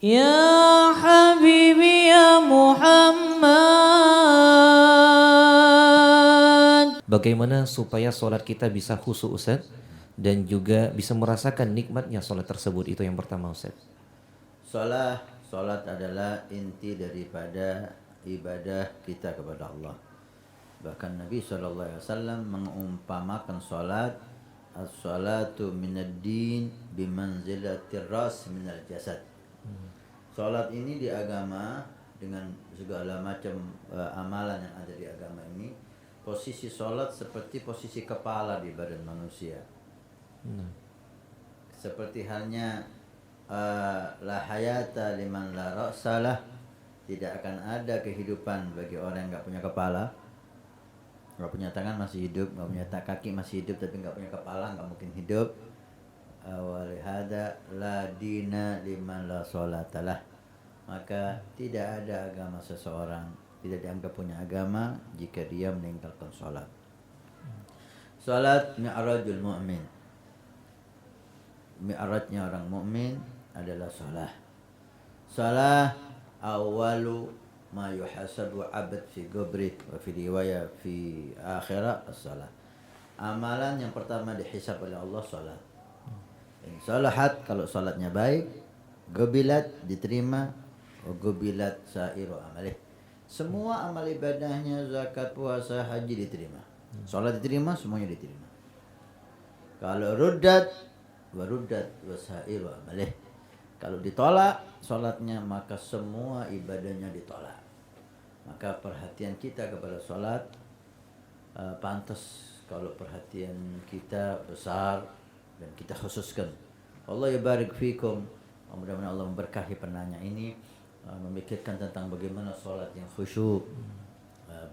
Ya Habibi ya Muhammad. Bagaimana supaya sholat kita bisa khusyuk Ustaz dan juga bisa merasakan nikmatnya sholat tersebut, itu yang pertama Ustaz. Salat adalah inti daripada ibadah kita kepada Allah. Bahkan Nabi SAW mengumpamakan salat, as-salatu minad din bimanzilatir ras minal jasad. Salat ini di agama dengan segala macam amalan yang ada di agama ini, posisi salat seperti posisi kepala di badan manusia. Seperti halnya la hayata liman la ra'salah, tidak akan ada kehidupan bagi orang yang nggak punya kepala, nggak punya tangan masih hidup, nggak punya kaki masih hidup, tapi nggak punya kepala nggak mungkin hidup. Walihada la dina liman la sholatalah, maka tidak ada agama seseorang, tidak dianggap punya agama jika dia meninggalkan sholat. Sholat mi'rajul mu'min, mi'rajnya orang mukmin adalah sholat. Sholat awalu ma yuhasabu abad fi gubri wa fi riwayah fi akhirah as-sholat. Amalan yang pertama dihisab oleh Allah sholat. Salahat, kalau sholatnya baik, gobilat diterima, gobilat sairu amalih, semua amal ibadahnya, zakat, puasa, haji diterima. Sholat diterima, semuanya diterima. Kalau ruddat waruddat wasairu amalih, kalau ditolak sholatnya, maka semua ibadahnya ditolak. Maka perhatian kita kepada sholat pantas kalau perhatian kita besar dan kita khususkan. Allah yabarik fikum. Mudah-mudahan Allah memberkahi penanya ini, memikirkan tentang bagaimana sholat yang khusyuk,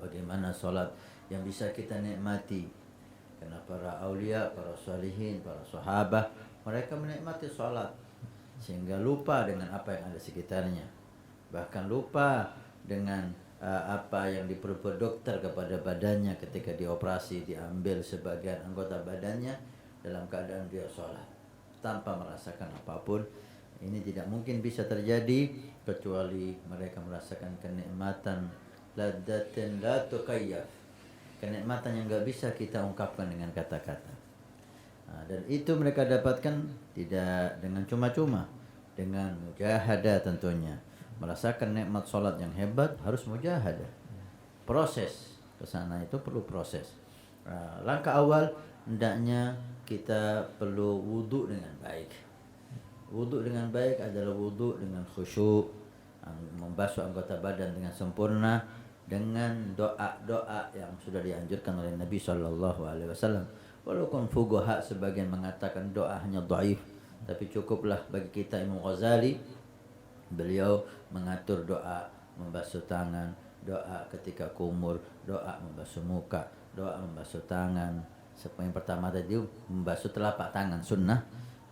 bagaimana sholat yang bisa kita nikmati. Karena para aulia, para salihin, para sahabat, mereka menikmati sholat sehingga lupa dengan apa yang ada sekitarnya, bahkan lupa dengan apa yang diperbuat dokter kepada badannya ketika dioperasi, diambil sebagian anggota badannya dalam keadaan dia sholat tanpa merasakan apapun. Ini tidak mungkin bisa terjadi kecuali mereka merasakan kenikmatan ladzatin la tukayyaf, kenikmatan yang gak bisa kita ungkapkan dengan kata-kata. Dan itu mereka dapatkan tidak dengan cuma-cuma, dengan mujahadah tentunya. Merasakan nikmat sholat yang hebat harus mujahadah. Proses ke sana itu perlu proses. Langkah awal hendaknya kita perlu wudu dengan baik. Wudu dengan baik adalah wudu dengan khusyuk, membasuh anggota badan dengan sempurna, dengan doa-doa yang sudah dianjurkan oleh Nabi SAW. Walaupun fuqaha sebagian mengatakan doa hanya dhaif, tapi cukuplah bagi kita. Imam Ghazali, beliau mengatur doa membasuh tangan, doa ketika kumur, doa membasuh muka, doa membasuh tangan. Yang pertama tadi membasuh telapak tangan sunnah,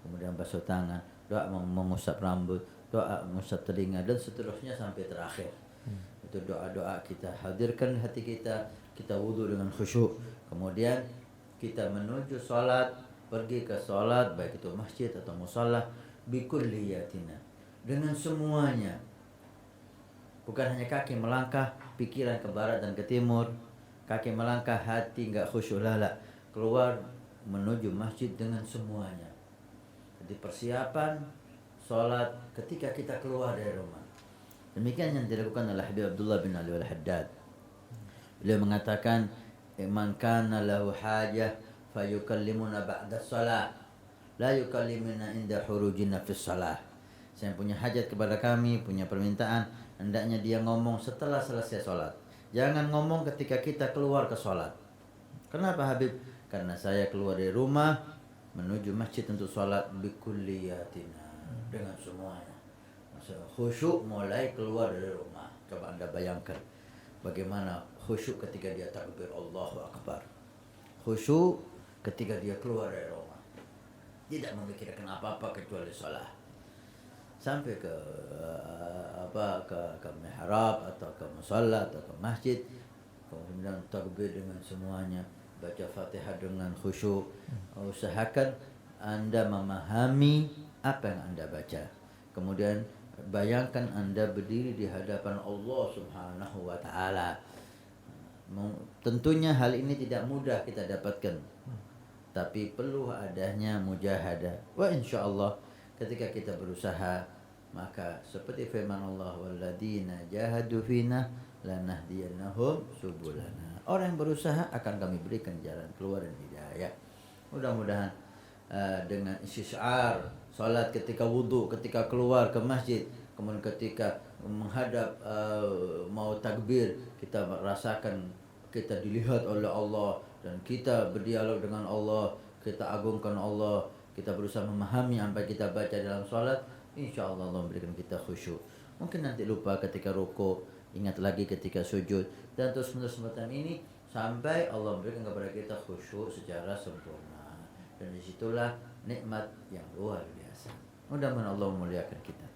kemudian membasuh tangan, doa mengusap rambut, doa mengusap telinga, dan seterusnya sampai terakhir. Itu doa-doa kita hadirkan hati kita, kita wudu dengan khusyuk, kemudian kita menuju sholat, pergi ke sholat, baik itu masjid atau musalla, bikulliyatina, dengan semuanya. Bukan hanya kaki melangkah, pikiran ke barat dan ke timur, kaki melangkah, hati enggak khusyuk, lala, keluar menuju masjid dengan semuanya. Jadi persiapan sholat ketika kita keluar dari rumah. Demikian yang dilakukan oleh Habib Abdullah bin Ali al-Haddad. Beliau mengatakan, man kana lahu hajah fayukallimuna ba'da shalah, la yukallimuna inda hurujina fi shalah. Saya punya hajat kepada kami, punya permintaan, hendaknya dia ngomong setelah selesai sholat. Jangan ngomong ketika kita keluar ke sholat. Kenapa Habib? Karena saya keluar dari rumah menuju masjid untuk sholat bikulliyatina, dengan semuanya. Maksudnya khusyuk mulai keluar dari rumah. Coba anda bayangkan bagaimana khusyuk ketika dia takbir Allahu Akbar, khusyuk ketika dia keluar dari rumah, tidak memikirkan apa-apa kecuali sholat. Sampai ke ke mihrab atau ke musalla atau ke masjid, kemudian takbir dengan semuanya, baca Fatihah dengan khusyuk. Usahakan anda memahami apa yang anda baca, kemudian Bayangkan Anda berdiri di hadapan Allah Subhanahu wa taala. Tentunya hal ini tidak mudah kita dapatkan. Tapi perlu adanya mujahadah. Wa insyaallah ketika kita berusaha, maka seperti firman Allah, walladzina jahadu fina lanahdiyannahum subulana. Orang yang berusaha akan kami berikan jalan keluar dan hidayah. Mudah-mudahan dengan istisyar salat ketika wudu, ketika keluar ke masjid, kemudian ketika menghadap mau takbir, kita merasakan kita dilihat oleh Allah dan kita berdialog dengan Allah, kita agungkan Allah, kita berusaha memahami apa yang kita baca dalam salat. InsyaAllah Allah memberikan kita khusyuk. Mungkin nanti lupa ketika rukuk, ingat lagi ketika sujud, dan terus menerus semacam ini sampai Allah memberikan kepada kita khusyuk secara sempurna. Dan disitulah nikmat yang luar biasa. Mudah-mudahan Allah memuliakan kita.